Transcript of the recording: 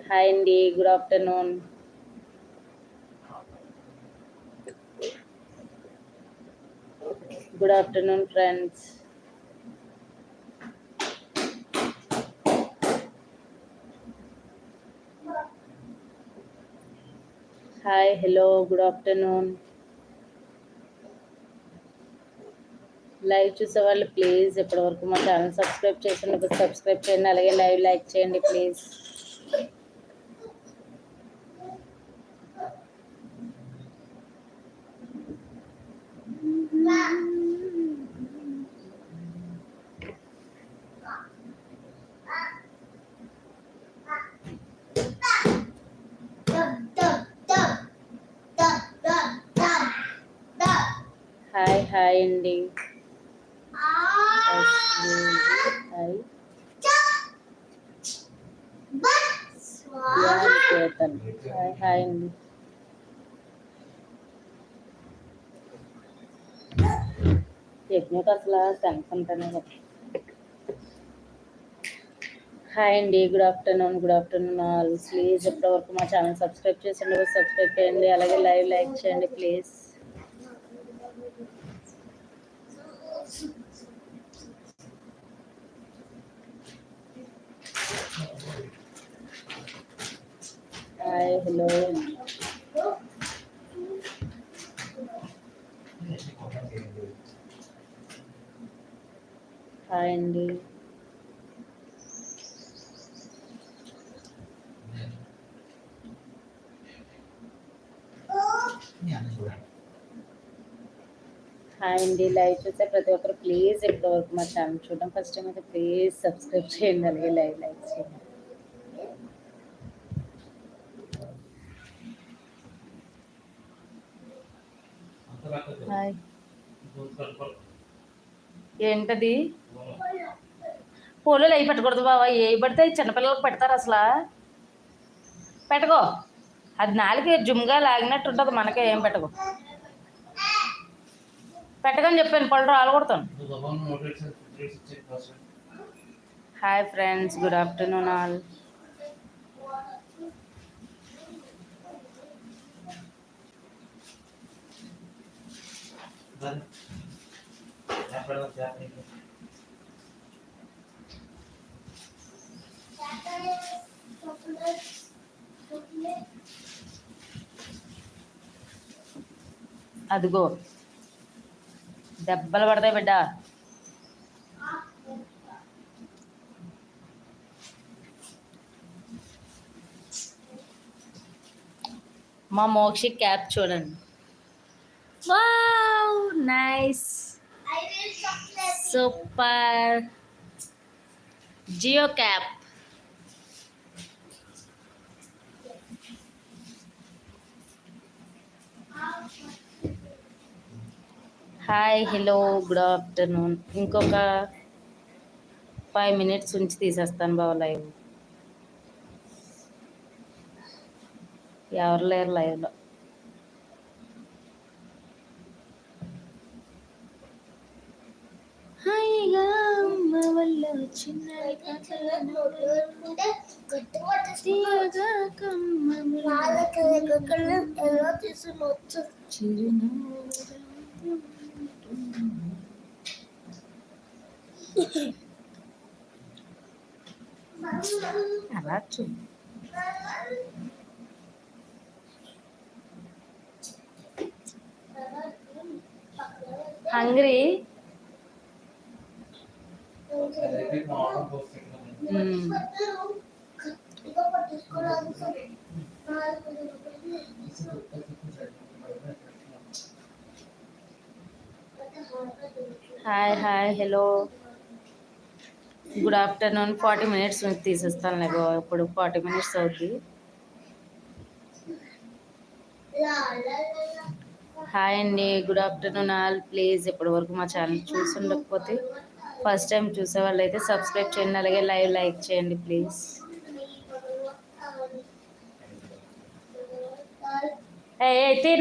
Hi అండి, good afternoon. Good afternoon friends. Hi, hello, good afternoon. Live చూసే వాళ్ళు please ఇప్పటివరకు మా ఛానల్ సబ్స్క్రైబ్ చేసిన సబ్స్క్రైబ్ చేయండి, అలాగే లైవ్ లైక్ చేయండి ప్లీజ్. హాయ్ హాయ్ అండి. హాయ్ హాయ్ హాయ్ అండి. యజ్ఞకి అసలు సెన్స్ ఉంటానే కదా. హాయ్ అండి, good afternoon. Good afternoon all. Please ఇప్పటివరకు మా ఛానల్ సబ్స్క్రైబ్ చేసి సబ్స్క్రైబ్ చేయండి, అలాగే లైవ్ లైక్ చేయండి ప్లీజ్. Hi, hello. హాయ్ అండి. హాయ్ అండి, లైవ్ చూసే ప్రతి ఒక్కరు ప్లీజ్ ఇప్పటివరకు మా ఛానల్ చూడడం ఫస్ట్ టైం అయితే ప్లీజ్ సబ్స్క్రైబ్ చేయండి, అలాగే లైవ్ లైక్ చేయండి. హాయ్. ఏంటది? పోలో అవి పెట్టకూడదు బాబా, ఏ పడితే చిన్నపిల్లలకు పెడతారు అసలు. పెట్టకో, అది నాలుగు జుమ్గా లాగినట్టు ఉంటుంది, మనకే ఏం పెట్టకు. పెట్టకని చెప్పాను, పళ్ళు రాలగొడతాను. Hi friends, good afternoon all. అదిగో దెబ్బలు పడతాయి బిడ్డ. మా మోక్షి క్యాప్ చూడండి. Wow, nice, super. Jio cap. Hi, hello, good afternoon. ఇంకొక 5 minutes ఉంచి తీసేస్తాను బాబు లైవ్. ఎవరు లేరు లైవ్లో. హాయిగా వల్ల చిన్న అలా చూ. Hungry. Hi hi, hello, good afternoon. 40 minutes తీసేస్తాను లేగో, ఇప్పుడు 40 minutes అవుద్ది. హాయ్ అండి, గుడ్ ఆఫ్టర్నూన్ ఆల్. ప్లీజ్ ఇప్పటి వరకు మా ఛానల్ చూసి ఉండకపోతే ఫస్ట్ టైం చూసే వాళ్ళు అయితే సబ్స్క్రైబ్ చేయండి, అలాగే లైవ్ లైక్ చేయండి ప్లీజ్. అయితే